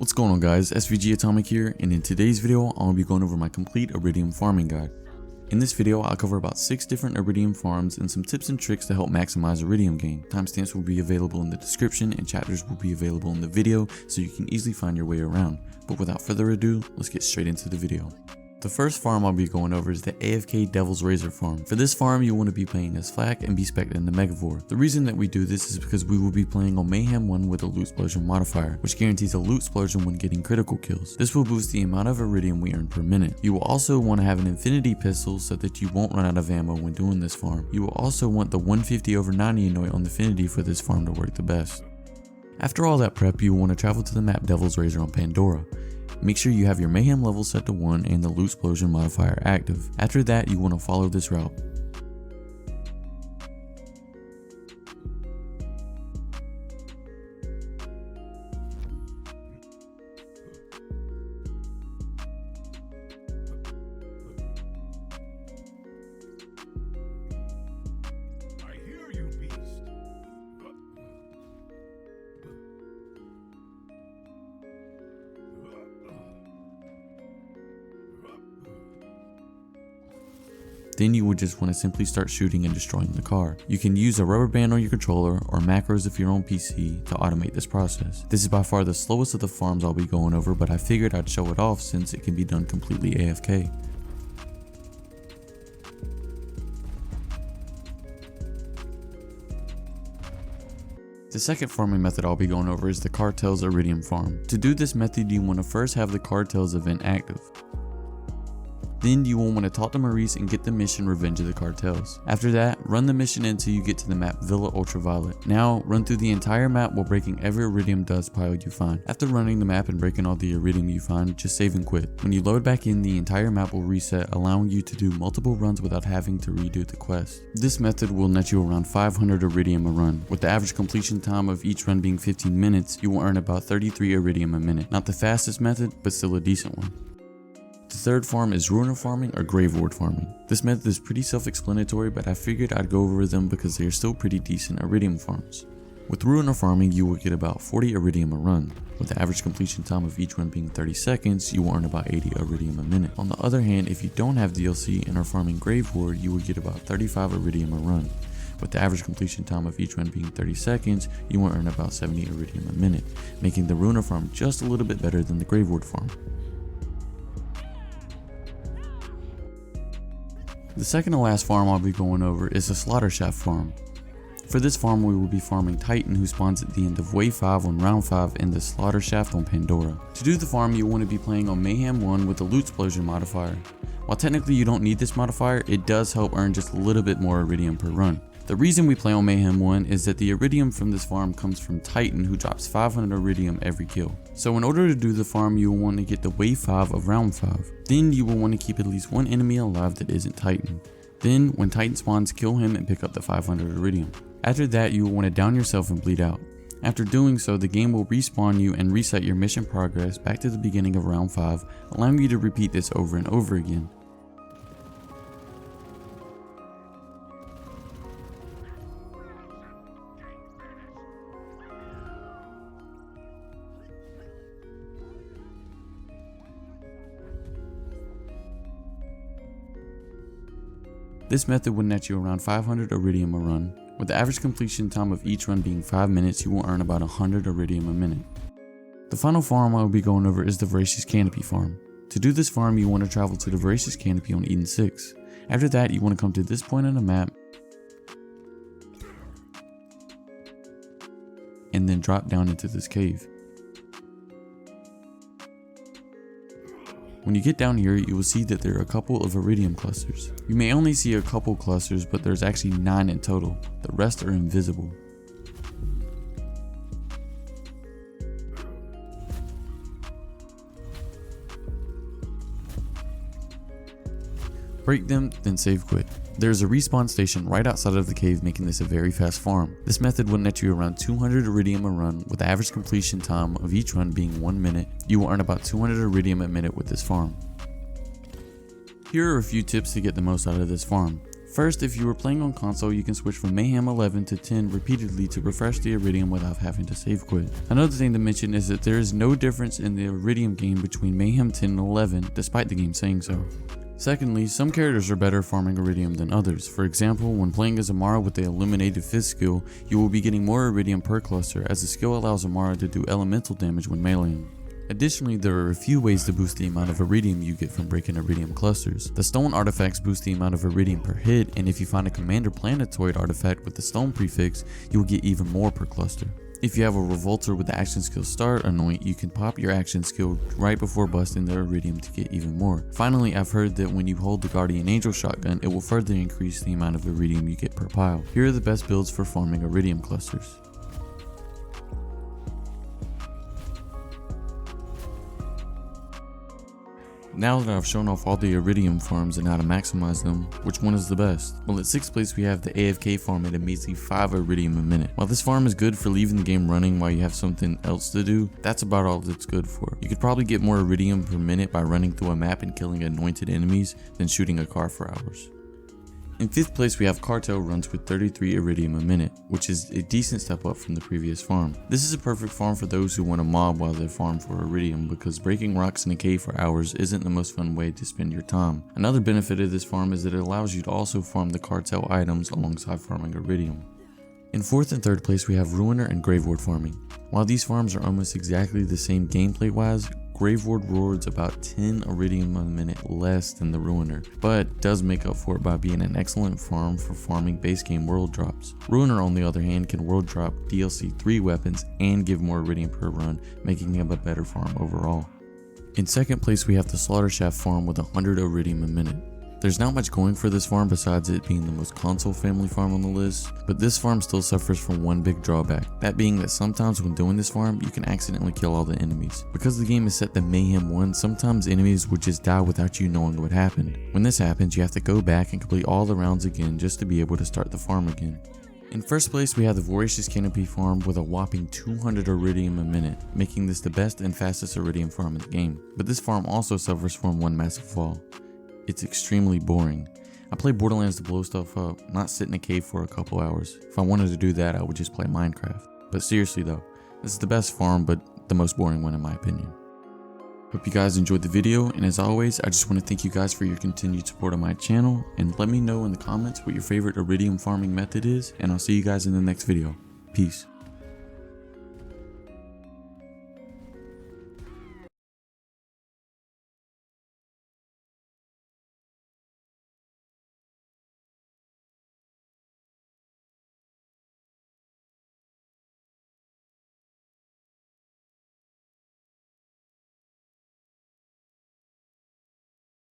What's going on guys, SvGAtomic here, and in today's video I'll be going over my complete Eridium farming guide. In this video I'll cover about 6 different Eridium farms and some tips and tricks to help maximize Eridium gain. Timestamps will be available in the description and chapters will be available in the video so you can easily find your way around. But without further ado, let's get straight into the video. The first farm I'll be going over is the AFK Devil's Razor farm. For this farm you want to be playing as Flak and be spec'd in the Megavore. The reason that we do this is because we will be playing on Mayhem 1 with a Loot Explosion modifier, which guarantees a Loot Explosion when getting critical kills. This will boost the amount of Eridium we earn per minute. You will also want to have an Infinity Pistol so that you won't run out of ammo when doing this farm. You will also want the 150/90 annoy on the Infinity for this farm to work the best. After all that prep, you will want to travel to the map Devil's Razor on Pandora. Make sure you have your Mayhem level set to 1 and the Loot Explosion modifier active. After that, you want to follow this route. Then you would just want to simply start shooting and destroying the car. You can use a rubber band on your controller or macros if you're on PC to automate this process. This is by far the slowest of the farms I'll be going over, but I figured I'd show it off since it can be done completely AFK. The second farming method I'll be going over is the Cartel's Eridium Farm. To do this method, you want to first have the Cartel's event active. Then you will want to talk to Maurice and get the mission Revenge of the Cartels. After that, run the mission until you get to the map Villa Ultraviolet. Now, run through the entire map while breaking every Eridium dust pile you find. After running the map and breaking all the Eridium you find, just save and quit. When you load back in, the entire map will reset, allowing you to do multiple runs without having to redo the quest. This method will net you around 500 Eridium a run. With the average completion time of each run being 15 minutes, you will earn about 33 Eridium a minute. Not the fastest method, but still a decent one. The third farm is Ruiner farming or Graveward farming. This method is pretty self-explanatory, but I figured I'd go over them because they are still pretty decent Eridium farms. With Ruiner farming, you will get about 40 Eridium a run. With the average completion time of each run being 30 seconds, you will earn about 80 Eridium a minute. On the other hand, if you don't have DLC and are farming Graveward, you will get about 35 Eridium a run. With the average completion time of each run being 30 seconds, you will earn about 70 Eridium a minute, making the Ruiner farm just a little bit better than the Graveward farm. The second to last farm I'll be going over is the Slaughter Shaft farm. For this farm we will be farming Titan, who spawns at the end of Wave 5 on Round 5 in the Slaughter Shaft on Pandora. To do the farm you want to be playing on Mayhem 1 with the Loot Explosion modifier. While technically you don't need this modifier, it does help earn just a little bit more Eridium per run. The reason we play on Mayhem 1 is that the Eridium from this farm comes from Titan, who drops 500 Eridium every kill. So in order to do the farm you will want to get the Wave 5 of Round 5. Then you will want to keep at least one enemy alive that isn't Titan. Then when Titan spawns, kill him and pick up the 500 Eridium. After that you will want to down yourself and bleed out. After doing so, the game will respawn you and reset your mission progress back to the beginning of Round 5, allowing you to repeat this over and over again. This method will net you around 500 Eridium a run. With the average completion time of each run being 5 minutes, you will earn about 100 Eridium a minute. The final farm I will be going over is the Voracious Canopy farm. To do this farm, you want to travel to the Voracious Canopy on Eden 6. After that, you want to come to this point on the map and then drop down into this cave. When you get down here, you will see that there are a couple of Eridium clusters. You may only see a couple clusters, but there's actually 9 in total. The rest are invisible. Break them, then save quit. There's a respawn station right outside of the cave, making this a very fast farm. This method will net you around 200 Eridium a run, with the average completion time of each run being 1 minute. You will earn about 200 Eridium a minute with this farm. Here are a few tips to get the most out of this farm. First, if you were playing on console, you can switch from Mayhem 11 to 10 repeatedly to refresh the Eridium without having to save quit. Another thing to mention is that there is no difference in the Eridium game between Mayhem 10 and 11, despite the game saying so. Secondly, some characters are better farming Eridium than others. For example, when playing as Amara with the Illuminated Fist skill, you will be getting more Eridium per cluster, as the skill allows Amara to do elemental damage when meleeing. Additionally, there are a few ways to boost the amount of Eridium you get from breaking Eridium clusters. The stone artifacts boost the amount of Eridium per hit, and if you find a Commander Planetoid artifact with the stone prefix, you will get even more per cluster. If you have a Revolter with the action skill Start Anoint, you can pop your action skill right before busting the Eridium to get even more. Finally, I've heard that when you hold the Guardian Angel shotgun, it will further increase the amount of Eridium you get per pile. Here are the best builds for farming Eridium clusters. Now that I've shown off all the Eridium farms and how to maximize them, which one is the best? Well, at 6th place we have the AFK farm at a measly 5 Eridium a minute. While this farm is good for leaving the game running while you have something else to do, that's about all it's good for. You could probably get more Eridium per minute by running through a map and killing anointed enemies than shooting a car for hours. In 5th place we have Cartel runs with 33 Eridium a minute, which is a decent step up from the previous farm. This is a perfect farm for those who want to mob while they farm for Eridium, because breaking rocks in a cave for hours isn't the most fun way to spend your time. Another benefit of this farm is that it allows you to also farm the Cartel items alongside farming Eridium. In 4th and 3rd place we have Ruiner and Graveward farming. While these farms are almost exactly the same gameplay wise, Graveward rewards about 10 Eridium a minute less than the Ruiner, but does make up for it by being an excellent farm for farming base game world drops. Ruiner on the other hand can world drop DLC 3 weapons and give more Eridium per run, making him a better farm overall. In 2nd place we have the Slaughter Shaft farm with 100 Eridium a minute. There's not much going for this farm besides it being the most console family farm on the list, but this farm still suffers from one big drawback, that being that sometimes when doing this farm, you can accidentally kill all the enemies. Because the game is set to Mayhem 1, sometimes enemies would just die without you knowing what happened. When this happens, you have to go back and complete all the rounds again just to be able to start the farm again. In 1st place we have the Voracious Canopy farm with a whopping 200 Eridium a minute, making this the best and fastest Eridium farm in the game. But this farm also suffers from one massive flaw. It's extremely boring. I play Borderlands to blow stuff up, not sit in a cave for a couple hours. If I wanted to do that, I would just play Minecraft. But seriously though, this is the best farm, but the most boring one in my opinion. Hope you guys enjoyed the video, and as always, I just want to thank you guys for your continued support on my channel, and let me know in the comments what your favorite Eridium farming method is, and I'll see you guys in the next video. Peace.